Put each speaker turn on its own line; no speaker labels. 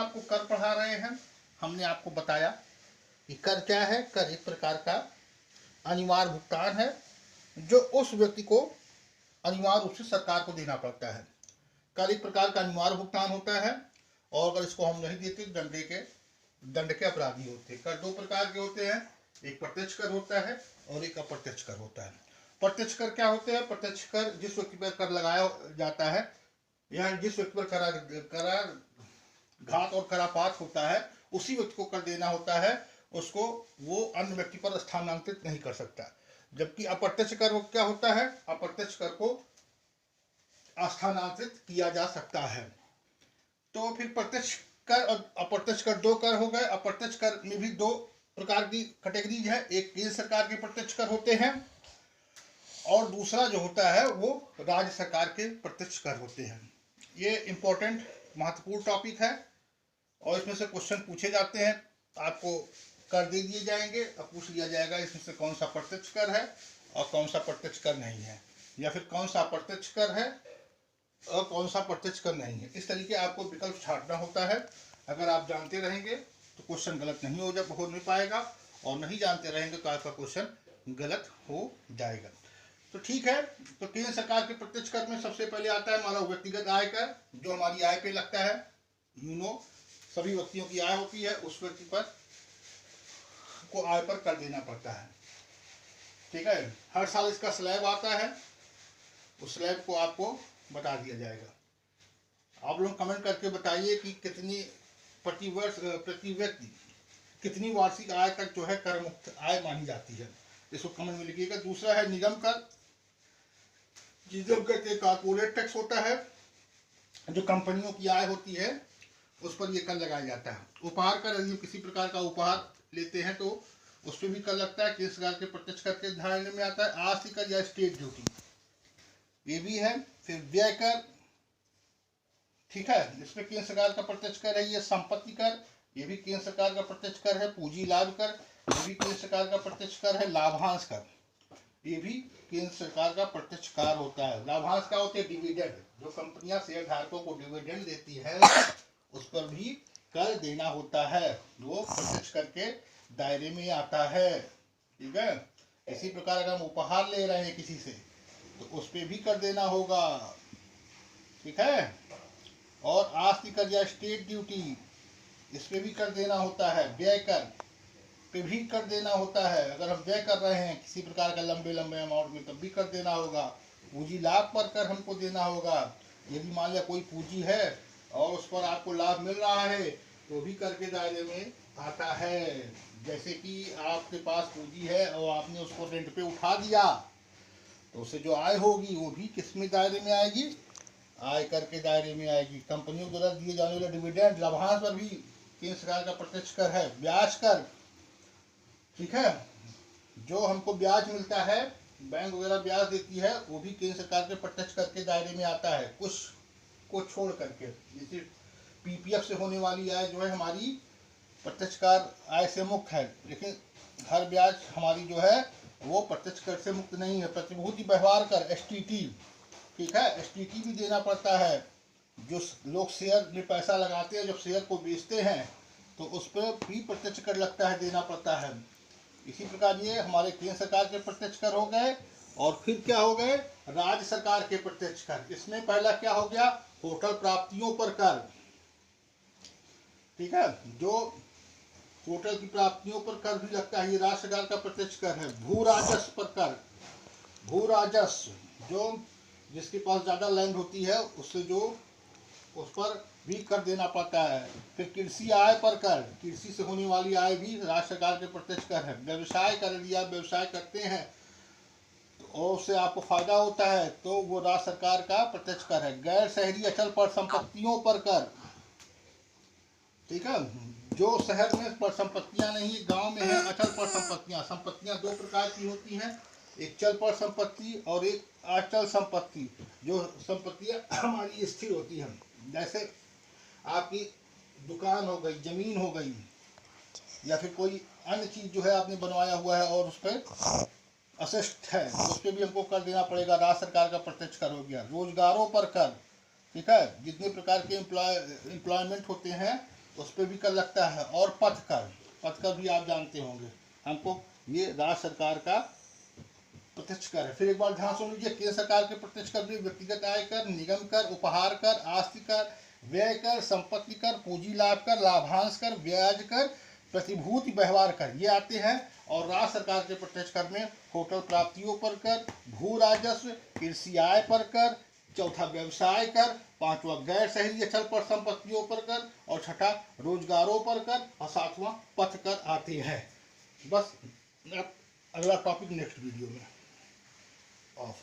आपको कर पढ़ा रहे हैं। हमने आपको बताया कि कर क्या है। कर एक प्रकार का अनिवार्य भुगतान है जो उस व्यक्ति को अनिवार्य रूप से सरकार को देना पड़ता है। कर एक प्रकार का अनिवार्य भुगतान होता है और अगर इसको हम नहीं देते दंड के अपराधी होते हैं। कर दो प्रकार के होते हैं, एक प्रत्यक्ष कर होता है और एक अप्रत्यक्ष कर होता है। प्रत्यक्ष कर क्या होते हैं? प्रत्यक्ष कर जिस व्यक्ति पर कर लगाया जाता है या जिस व्यक्ति पर कराघात और करापात होता है उसी व्यक्ति को कर देना होता है, उसको वो अन्य व्यक्ति पर स्थानांतरित नहीं कर सकता। जबकि अप्रत्यक्ष कर क्या होता है? अप्रत्यक्ष कर को स्थानांतरित किया जा सकता है। तो फिर प्रत्यक्ष कर और अप्रत्यक्ष कर दो कर हो गए। अप्रत्यक्ष कर में भी दो प्रकार की कैटेगरीज है, एक केंद्र सरकार के प्रत्यक्ष कर होते हैं और दूसरा जो होता है वो राज्य सरकार के प्रत्यक्ष कर होते हैं। ये इम्पोर्टेंट महत्वपूर्ण टॉपिक है और इसमें से क्वेश्चन पूछे जाते हैं। आपको कर दे दिए जाएंगे और पूछ लिया जाएगा इसमें से कौन सा प्रत्यक्ष कर है और कौन सा प्रत्यक्ष कर नहीं है, या फिर कौन सा प्रत्यक्ष कर है और कौन सा प्रत्यक्ष कर नहीं है। इस तरीके आपको विकल्प छांटना होता है। अगर आप जानते रहेंगे तो क्वेश्चन गलत नहीं हो नहीं पाएगा और नहीं जानते रहेंगे तो आपका क्वेश्चन गलत हो जाएगा। तो ठीक है, तो केंद्र सरकार के प्रत्यक्ष कर में सबसे पहले आता है हमारा व्यक्तिगत आय कर, जो हमारी आय पे लगता है। सभी व्यक्तियों की आय होती है, उस व्यक्ति पर को आय पर कर देना पड़ता है। ठीक है, हर साल इसका स्लैब आता है, उस स्लैब को आपको बता दिया जाएगा। आप लोग कमेंट करके बताइए कि कितनी प्रति व्यक्ति कितनी वार्षिक आय तक जो है कर मुक्त आय मानी जाती है, इसको कमेंट में लिखिएगा। दूसरा है निगम कर, जिसे कहते कॉर्पोरेट टैक्स होता है, जो कंपनियों की आय होती है उस पर ये कर लगाया जाता है। उपहार कर, यदि किसी प्रकार का उपहार लेते हैं तो उस पर भी कर लगता है, केंद्र सरकार के प्रत्यक्ष कर के धारणे में आता है। आस्ति कर या स्टेट ड्यूटी ये भी है। फिर व्यय कर, ठीक है, इसमें केंद्र सरकार का प्रत्यक्ष कर है। ये संपत्ति कर, ये भी केंद्र सरकार का प्रत्यक्ष कर है। पूंजी लाभ कर, ये भी केंद्र सरकार का प्रत्यक्ष कर है। लाभांश कर, ये भी केंद्र सरकार का प्रत्यक्ष कर होता है। लाभांश क्या होते हैं? डिविडेंड, जो कंपनियां शेयर धारकों को डिविडेंड देती है उस पर भी कर देना होता है, वो प्रत्यक्ष कर के दायरे में आता है। ठीक है, इसी प्रकार अगर हम उपहार ले रहे हैं किसी से तो उस पर भी कर देना होगा। ठीक है, और आस्ति कर या स्टेट ड्यूटी, इस पे भी कर देना होता है। व्यय कर पे भी कर देना होता है, अगर हम व्यय कर रहे हैं किसी प्रकार का लंबे अमाउंट में तब भी कर देना होगा। पूंजी लाभ पर कर हमको देना होगा, यदि मान लिया कोई पूंजी है और उस पर आपको लाभ मिल रहा है तो भी कर के दायरे में आता है। जैसे कि आपके पास पूंजी है और आपने उसको रेंट पे उठा दिया तो उससे जो आय होगी वो भी किस में दायरे में आएगी? आय कर के दायरे में आएगी। कंपनियों द्वारा दिए जाने वाले डिविडेंड लाभांश पर भी केंद्र सरकार का प्रत्यक्ष कर है। ब्याज कर, ठीक है, जो हमको ब्याज मिलता है, बैंक वगैरह ब्याज देती है, वो भी केंद्र सरकार के प्रत्यक्ष कर के दायरे में आता है, कुछ को छोड़ करके। जैसे पीपीएफ से होने वाली आय जो है हमारी प्रत्यक्ष कर आय से मुक्त है, लेकिन हर ब्याज हमारी जो है वो प्रत्यक्ष कर से मुक्त नहीं है। प्रतिभूति व्यवहार कर, एसटीटी, ठीक है, एसटीटी भी देना पड़ता है। जो लोग शेयर में पैसा लगाते हैं, जब शेयर को बेचते हैं तो उस पर भी प्रत्यक्ष कर लगता है, देना पड़ता है। इसी प्रकार ये हमारे केंद्र सरकार के प्रत्यक्ष कर हो गए। और फिर क्या हो गए? राज्य सरकार के प्रत्यक्ष कर। इसमें पहला क्या हो गया? होटल प्राप्तियों पर कर, ठीक है, जो होटल की प्राप्तियों पर कर भी लगता है, ये राज्य सरकार का प्रत्यक्ष कर है। भू राजस्व पर कर, भू राजस्व, जो जिसके पास ज्यादा लैंड होती है उससे जो उस पर भी कर देना पड़ता है। फिर कृषि आय पर कर, कृषि से होने वाली आय भी राज्य सरकार के प्रत्यक्ष कर है। व्यवसाय कर, यदि आप व्यवसाय करते हैं और उससे आपको फायदा होता है तो वो राज्य सरकार का प्रत्यक्ष कर है। गैर शहरी अचल पर संपत्तियों पर कर, ठीक है, जो शहर में पर संपत्तियां नहीं, गांव में है अचल पर संपत्तियां। संपत्तियां दो प्रकार की होती हैं, एक चल पर संपत्ति और एक अचल संपत्ति। जो संपत्तियां हमारी स्थिर होती हैं, जैसे आपकी दुकान हो गई, जमीन हो गई, या फिर कोई अन्य चीज जो है आपने बनवाया हुआ है और उस पर अशिष्ट है, उस पर भी हमको कर देना पड़ेगा। राज्य सरकार का प्रत्यक्ष कर हो गया। रोजगारों पर कर, ठीक है, जितने प्रकार के एम्प्लॉयमेंट होते हैं उस पर भी कर लगता है। और पथ कर भी आप जानते होंगे, हमको ये राज्य सरकार का प्रत्यक्ष कर है। फिर एक बार ध्यान सुन लीजिए, केंद्र सरकार के प्रत्यक्ष कर भी व्यक्तिगत आय कर, निगम कर, उपहार कर, आस्ति कर, व्यय कर, संपत्ति कर, पूंजी लाभ कर, लाभांश कर, ब्याज कर, प्रतिभूति व्यवहार कर, ये आते हैं। और राज्य सरकार के प्रत्यक्ष कर में होटल प्राप्तियों पर कर, भू राजस्व, कृषि आय पर कर, चौथा व्यवसाय कर, पांचवा गैर शहरी अचल पर संपत्तियों पर कर, और छठा रोजगारों पर कर, और सातवां पथ कर आते हैं। बस अगला टॉपिक नेक्स्ट वीडियो में ऑफ।